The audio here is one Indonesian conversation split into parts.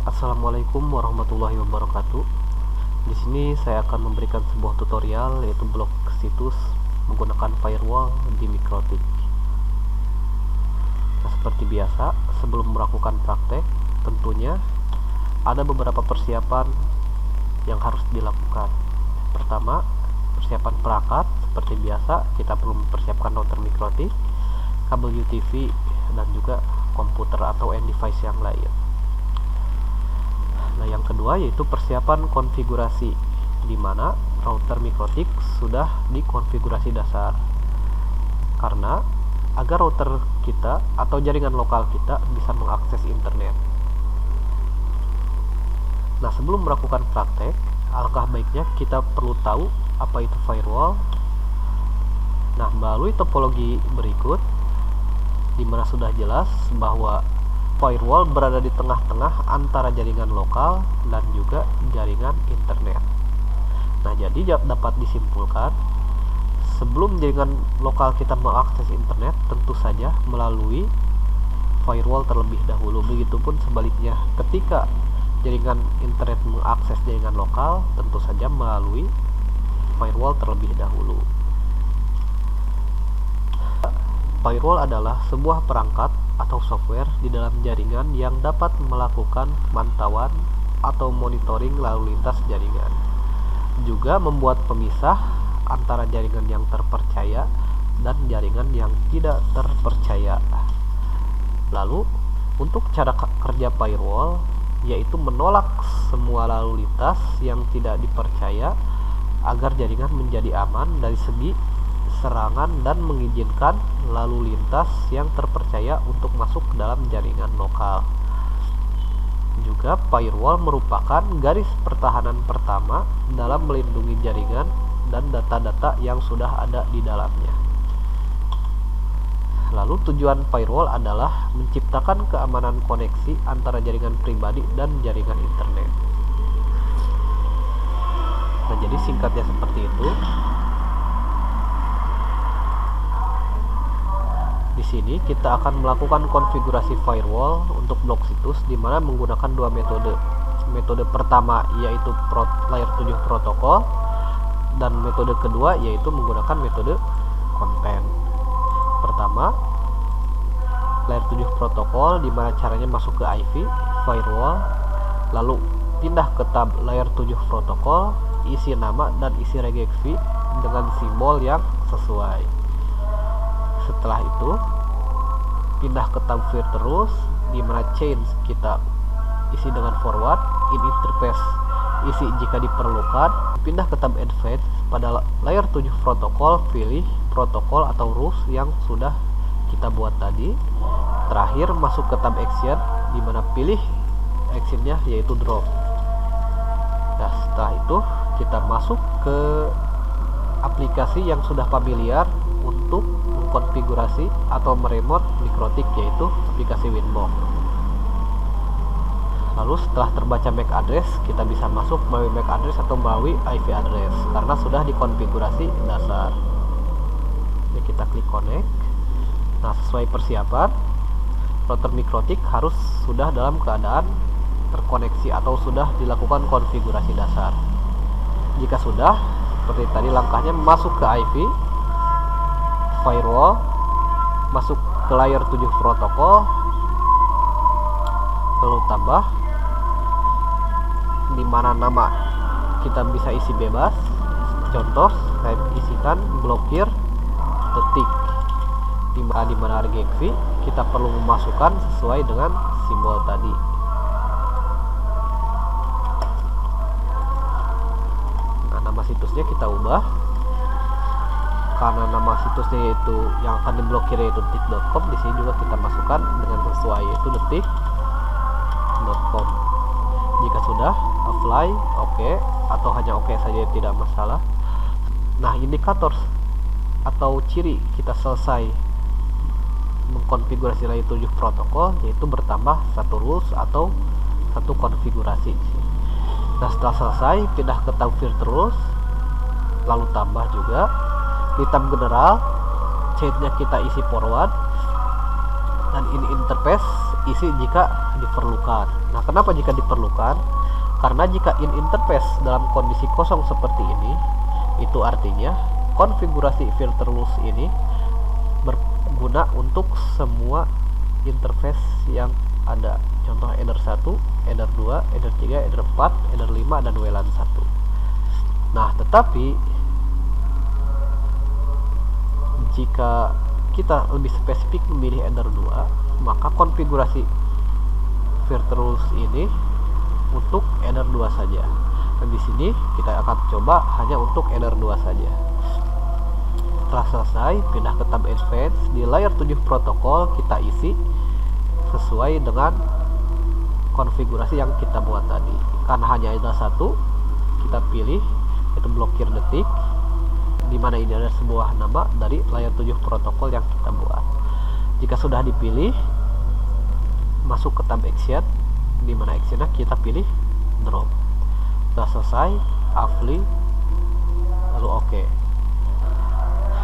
Assalamualaikum warahmatullahi wabarakatuh. Di sini saya akan memberikan sebuah tutorial yaitu blok situs menggunakan firewall di Mikrotik. Nah, seperti biasa, sebelum melakukan praktek, tentunya ada beberapa persiapan yang harus dilakukan. Pertama, persiapan perangkat. Seperti biasa, kita perlu mempersiapkan router Mikrotik, kabel UTV, dan juga komputer atau end device yang lain. Nah, yang kedua yaitu persiapan konfigurasi, di mana router Mikrotik sudah dikonfigurasi dasar. Karena agar router kita atau jaringan lokal kita bisa mengakses internet. Nah, sebelum melakukan praktek, alangkah baiknya kita perlu tahu apa itu firewall. Nah, melalui topologi berikut, di mana sudah jelas bahwa firewall berada di tengah-tengah antara jaringan lokal dan juga jaringan internet. Nah, jadi dapat disimpulkan, sebelum jaringan lokal kita mengakses internet, tentu saja melalui firewall terlebih dahulu. Begitupun sebaliknya, ketika jaringan internet mengakses jaringan lokal, tentu saja melalui firewall terlebih dahulu. Firewall adalah sebuah perangkat atau software di dalam jaringan yang dapat melakukan pemantauan atau monitoring lalu lintas jaringan. Juga membuat pemisah antara jaringan yang terpercaya dan jaringan yang tidak terpercaya. Lalu, untuk cara kerja firewall, yaitu menolak semua lalu lintas yang tidak dipercaya agar jaringan menjadi aman dari segi serangan dan mengizinkan lalu lintas yang terpercaya untuk masuk ke dalam jaringan lokal. Juga firewall merupakan garis pertahanan pertama dalam melindungi jaringan dan data-data yang sudah ada di dalamnya. Lalu tujuan firewall adalah menciptakan keamanan koneksi antara jaringan pribadi dan jaringan internet. Nah, jadi singkatnya seperti itu. Di sini kita akan melakukan konfigurasi firewall untuk blok situs, di mana menggunakan dua metode. Metode pertama yaitu layer 7 protokol, dan metode kedua yaitu menggunakan metode konten. Pertama, layer 7 protokol, di mana caranya masuk ke IV firewall, lalu pindah ke tab layer 7 protokol, isi nama dan isi regexv dengan simbol yang sesuai. Setelah itu, pindah ke tab filters, di mana change kita isi dengan forward, in interface isi jika diperlukan. Pindah ke tab advanced, pada layer 7 protokol pilih protokol atau rules yang sudah kita buat tadi. Terakhir masuk ke tab action, di mana pilih actionnya yaitu drop. Nah, setelah itu kita masuk ke aplikasi yang sudah familiar untuk mengkonfigurasi atau meremote Mikrotik, yaitu aplikasi Winbox. Lalu setelah terbaca MAC address, kita bisa masuk melalui MAC address atau melalui IP address karena sudah dikonfigurasi dasar. Jadi kita klik connect. Nah, sesuai persiapan, router Mikrotik harus sudah dalam keadaan terkoneksi atau sudah dilakukan konfigurasi dasar. Jika sudah, seperti tadi langkahnya, masuk ke IP firewall, masuk ke layer 7 protokol, lalu tambah, di mana nama kita bisa isi bebas. Contoh, saya isikan blokir detik, di mana regexv kita perlu memasukkan sesuai dengan simbol tadi. Nah, nama situsnya kita ubah. Karena nama situsnya yaitu yang akan diblokir yaitu detik.com, di sini juga kita masukkan dengan sesuai yaitu detik.com. Jika sudah, apply, oke, atau hanya oke saja tidak masalah. Nah, indikator atau ciri kita selesai mengkonfigurasi layer 7 protokol yaitu bertambah satu rules atau satu konfigurasi. Nah, setelah selesai, pindah ke tab filter rules, lalu tambah juga. Di tab general, change-nya kita isi forward, dan ini interface isi jika diperlukan. Nah, kenapa jika diperlukan? Karena jika in interface dalam kondisi kosong seperti ini, itu artinya konfigurasi filter loose ini berguna untuk semua interface yang ada. Contoh header 1, header 2, header 3, header 4, header 5, dan WLAN 1. Nah, tetapi jika kita lebih spesifik memilih header 2, maka konfigurasi filter loose ini untuk header 2 saja. Dan di sini kita akan coba hanya untuk header 2 saja. Setelah selesai, pindah ke tab Advanced. Di layer 7 protokol kita isi sesuai dengan konfigurasi yang kita buat tadi. Karena hanya ada satu, kita pilih itu blokir detik, dimana ini ada sebuah nama dari layer 7 protokol yang kita buat. Jika sudah dipilih, masuk ke tab Action, dimana actionnya kita pilih drop. Sudah selesai, apply, lalu OK.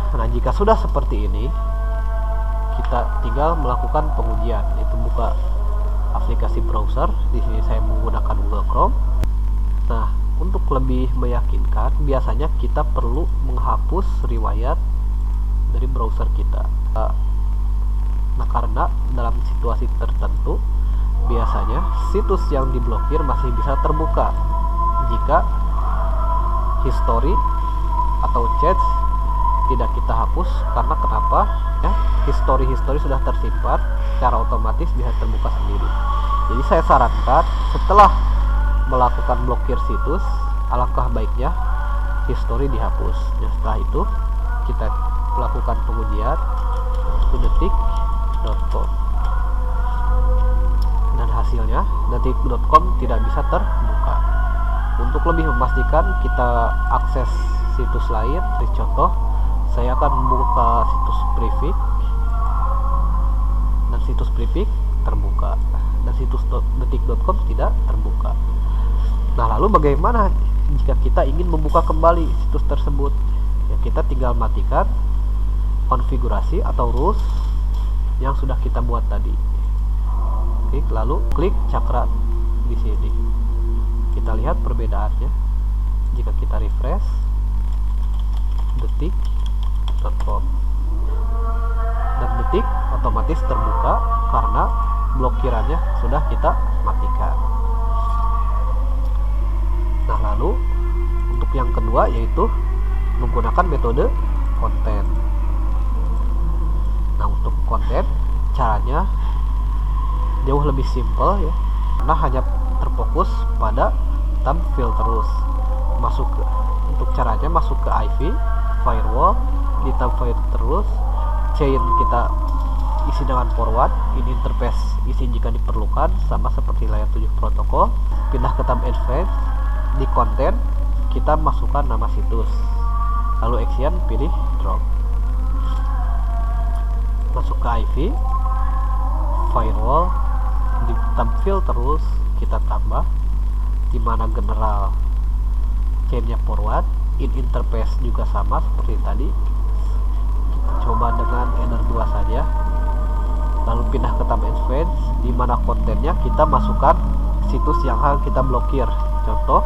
Nah, jika sudah seperti ini, kita tinggal melakukan pengujian, yaitu buka aplikasi browser. Di sini saya menggunakan Google Chrome. Nah, untuk lebih meyakinkan, biasanya kita perlu menghapus riwayat dari browser kita. Nah, karena dalam situasi tertentu, biasanya situs yang diblokir masih bisa terbuka jika history atau chat tidak kita hapus. Karena kenapa? Ya, history sudah tersimpan, secara otomatis bisa terbuka sendiri. Jadi saya sarankan setelah melakukan blokir situs, alangkah baiknya history dihapus. Dan setelah itu kita lakukan pengujian ke detik.com, dan hasilnya detik.com tidak bisa terbuka. Untuk lebih memastikan kita akses situs lain, contoh saya akan membuka situs Prefix, dan situs Prefix terbuka, dan situs detik.com tidak terbuka. Nah, lalu bagaimana jika kita ingin membuka kembali situs tersebut? Ya, kita tinggal matikan konfigurasi atau rules yang sudah kita buat tadi. Klik, lalu klik cakra di sini. Kita lihat perbedaannya. Jika kita refresh detik.com, dan detik otomatis terbuka karena blokirannya sudah kita matikan. Nah, lalu untuk yang kedua yaitu menggunakan metode konten. Nah, untuk konten caranya jauh lebih simpel ya, karena hanya terfokus pada tab filter loose. Untuk caranya masuk ke IV firewall, di tab filter loose, chain kita isi dengan forward, ini interface isi jika diperlukan, sama seperti layer 7 protokol. Pindah ke tab advanced, di konten kita masukkan nama situs, lalu action pilih drop. Masuk ke IV firewall, di tab filter loose kita tambah, dimana general chainnya forward, in interface juga sama seperti tadi. Kita coba dengan header 2 saja, lalu pindah ke tab advanced, dimana kontennya kita masukkan situs yang akan kita blokir. Contoh,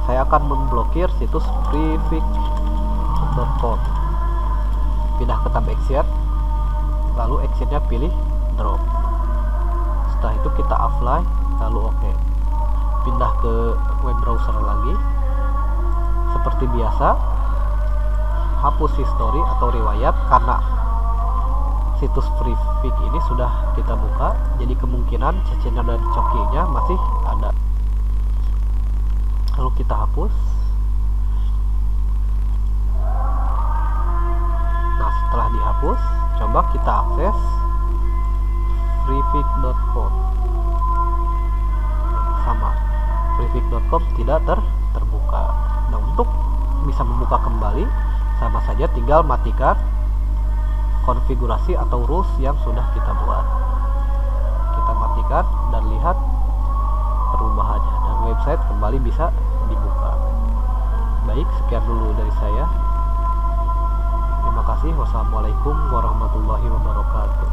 saya akan memblokir situs prefix.com. Pindah ke tab action, lalu actionnya pilih drop. Setelah itu kita apply, lalu OK. Pindah ke web browser lagi. Seperti biasa, hapus history atau riwayat, karena situs prefix ini sudah kita buka, jadi kemungkinan cacingnya dan cokinya masih ada. Lalu kita hapus. Nah, setelah dihapus, coba kita akses prefix.com. Sama, prefix.com tidak terbuka. Nah, untuk bisa membuka kembali, sama saja tinggal matikan konfigurasi atau rules yang sudah kita buat. Kita matikan dan lihat perubahannya, dan website kembali bisa dibuka. Baik, sekian dulu dari saya. Terima kasih. Wassalamualaikum warahmatullahi wabarakatuh.